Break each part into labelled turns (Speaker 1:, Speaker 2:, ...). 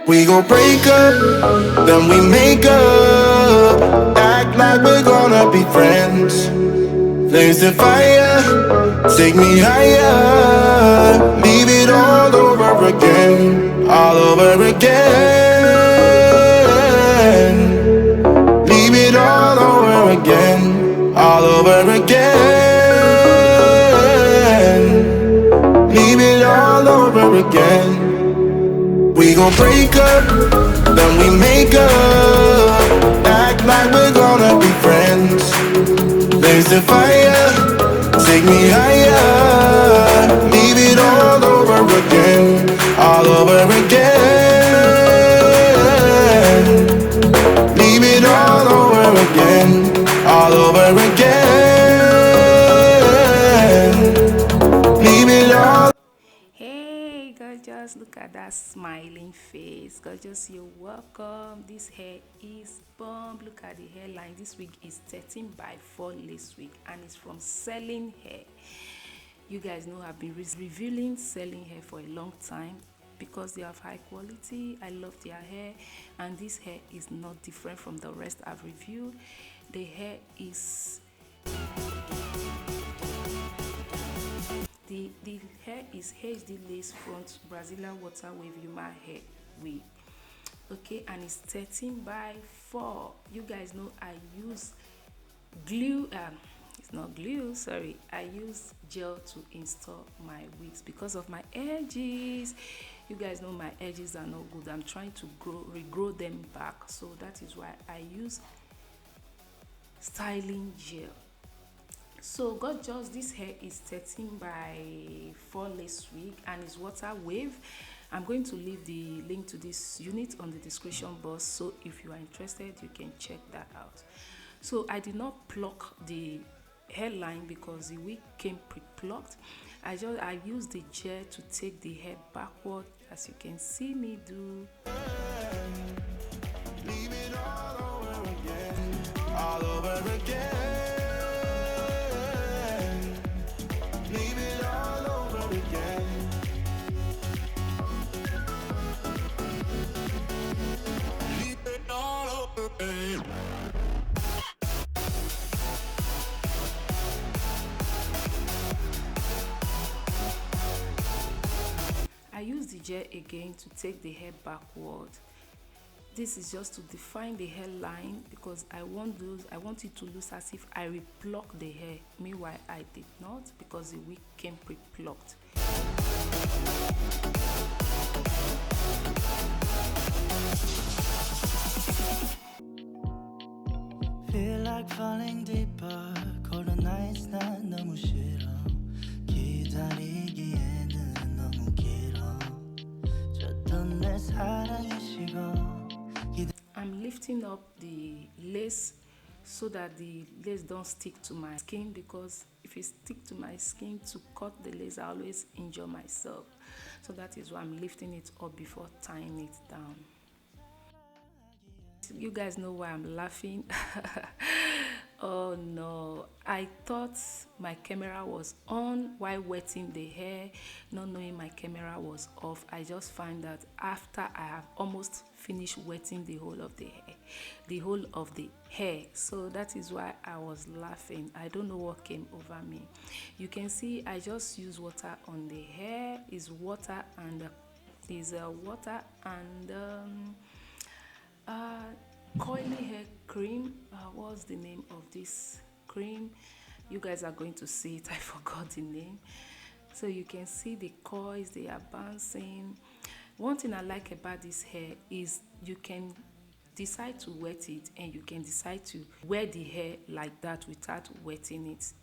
Speaker 1: We gon' break up, then we make up. Act like we're gonna be friends. Flames the fire, take me higher. Leave it all over again, all over again. Leave it all over again, all over again. Leave it all over again. We gon' break up, then we make up. Act like we're gonna be friends. Blaze the fire, take me higher. Leave it all over again, all over again. Leave it all over again, all over again. Leave it all.
Speaker 2: Hey gorgeous, look at that smiling face. Gorgeous, you're welcome. This hair is bomb. Look at the hairline. This wig is 13x4 lace wig and it's from Selling Hair. You guys know I've been revealing Selling Hair for a long time because they have high quality. I love their hair, and this hair is not different from the rest I've reviewed. The hair is The hair is HD lace front Brazilian water wave human hair wig. Okay, and it's 13x4. You guys know I use glue. It's not glue, sorry. I use gel to install my wigs because of my edges. You guys know my edges are not good. I'm trying to regrow them back, so that is why I use styling gel. So gorgeous, this hair is 13x4 lace wig and it's water wave. I'm going to leave the link to this unit on the description box, so if you are interested you can check that out. So I did not pluck the hairline because the wig came pre-plucked. I used the gel to take the hair backward, as you can see me do.
Speaker 1: Leave it all over again, all over again. Leave it all over again. Leave it all over again.
Speaker 2: I use the gel again to take the hair backward. This is just to define the hairline because I want it to look as if I replucked the hair. Meanwhile, I did not because the wig came pre-plucked.
Speaker 3: Feel like falling deeper. Cold nights 난 너무 싫어. 기다리기에는 너무 길어. 줬던 내 사랑이 식어.
Speaker 2: I'm lifting up the lace so that the lace don't stick to my skin, because if it stick to my skin to cut the lace, I always injure myself. So that is why I'm lifting it up before tying it down. You guys know why I'm laughing. Oh no, I thought my camera was on while wetting the hair, not knowing my camera was off. I just find that after I have almost finished wetting the whole of the hair, so that is why I was laughing. I don't know what came over me. You can see I just use water on the hair. Is water and coily hair cream. What's the name of this cream? You guys are going to see it. I forgot the name. So you can see the coils, they are bouncing. One thing I like about this hair is you can decide to wet it and you can decide to wear the hair like that without wetting it.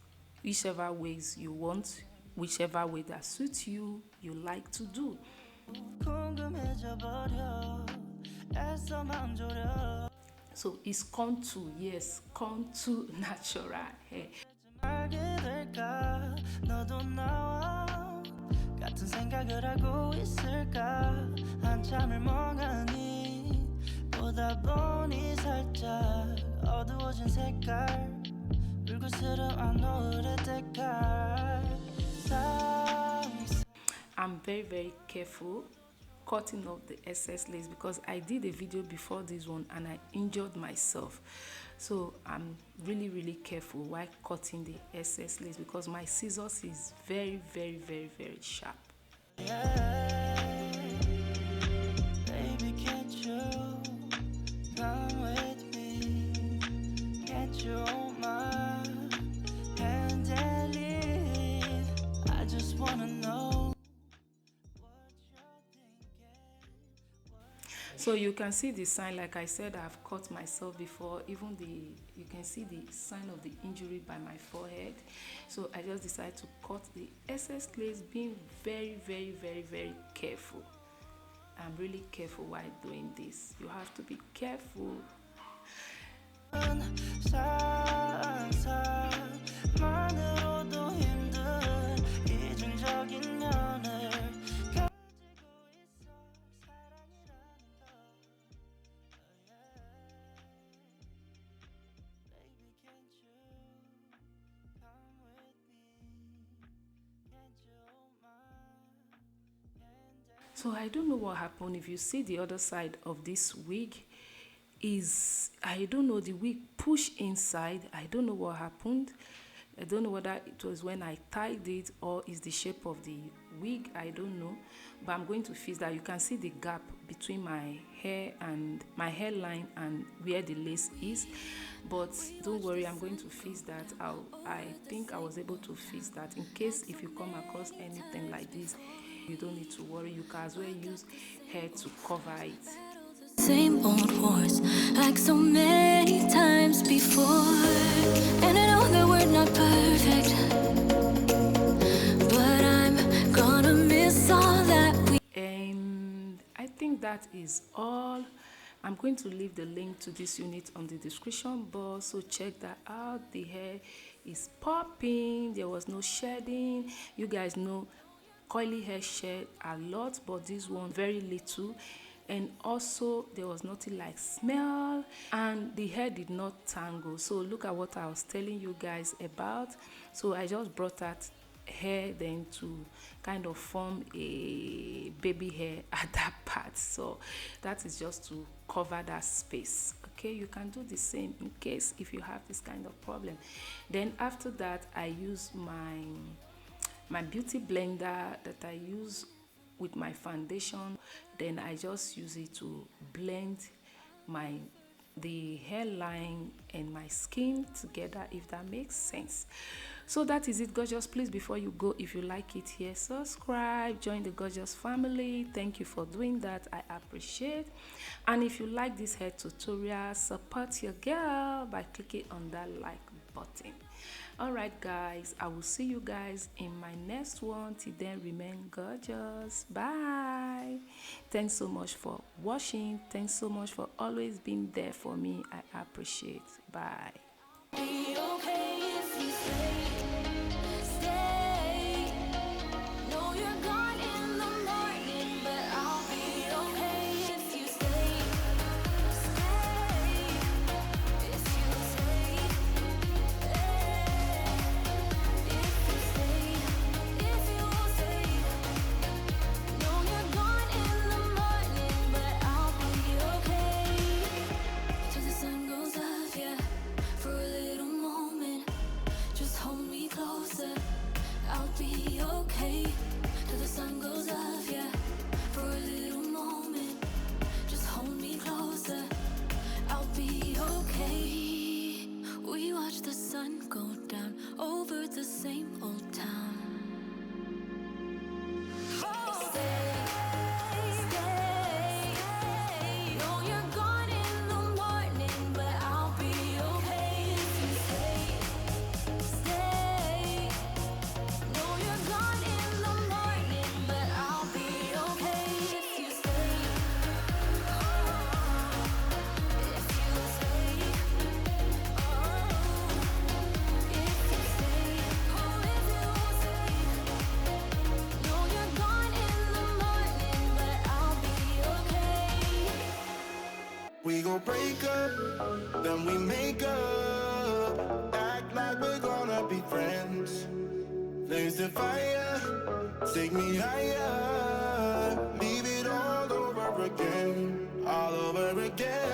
Speaker 2: Whichever ways you want, whichever way that suits you, you like to do. So it's contour, yes, contour natural hair.
Speaker 3: 같은 생각을 하고 있을까 한참을 멍하니 보다 보니 살짝 어두워진 색깔 불그스름한 노을의 색깔
Speaker 2: I'm very careful cutting off the excess lace, because I did a video before this one and I injured myself. So I'm really careful while cutting the excess lace, because my scissors is very sharp.
Speaker 3: Baby, can't you come with me? Can't you hold my hand and lead? I just wanna know what you're thinking.
Speaker 2: So you can see the sign, like I said, I've cut myself before. Even you can see the sign of the injury by my forehead. So I just decided to cut the excess lace, being very careful. I'm really careful while doing this. You have to be careful.
Speaker 3: 상상만으로도 힘든 이중적인 연을 가지고 있어 사랑이라는 걸. Baby, can't you come with me? Can't you hold my hand?
Speaker 2: So I don't know what happened. If you see the other side of this wig, is, I don't know, the wig pushed inside. I don't know what happened. I don't know whether it was when I tied it or is the shape of the wig. I don't know, but I'm going to fix that. You can see the gap between my hair and my hairline and where the lace is, but don't worry, I'm going to fix that. I think I was able to fix that. In case if you come across anything like this, you don't need to worry. You can as well use hair to cover it.
Speaker 4: Same old wars, like so many times before. And I know that we're not perfect, but I'm gonna miss all that we.
Speaker 2: And I think that is all. I'm going to leave the link to this unit on the description box, so check that out. The hair is popping, there was no shedding. You guys know coily hair shed a lot, but this one very little. And also there was nothing like smell, and the hair did not tangle. So look at what I was telling you guys about. So I just brought that hair then to kind of form a baby hair at that part. So that is just to cover that space. Okay, you can do the same in case if you have this kind of problem. Then after that, I use my beauty blender that I use with my foundation. Then I just use it to blend the hairline and my skin together, if that makes sense. So that is it, gorgeous. Please, before you go, if you like it here, subscribe, join the gorgeous family. Thank you for doing that, I appreciate. And if you like this hair tutorial, support your girl by clicking on that like button. All right guys, I will see you guys in my next one. Till then, remain gorgeous. Bye. Thanks so much for watching. Thanks so much for always being there for me. I appreciate. Bye.
Speaker 4: Be okay if you stay. No, you're gone in the morning, but I'll be okay if you stay. If you stay. If you stay. No, you're gone in the morning, but I'll be okay. Till the sun goes up, yeah. For a little moment, just hold me closer. I'll be okay. Till the sun goes up, yeah. For a little moment, just hold me closer. I'll be okay. We watch the sun go down over the same old town. Stay, stay. No, you're gone in the morning, but I'll be okay if you stay. Stay. No, you're gone in the morning, but I'll be okay if you stay. If you stay. If you stay. Oh, if you stay. No, you're gone in the morning, but I'll be okay.
Speaker 1: We gon' break up, then we make up. Act like we're gonna be friends. Flames to fire, take me higher. Leave it all over again, all over again.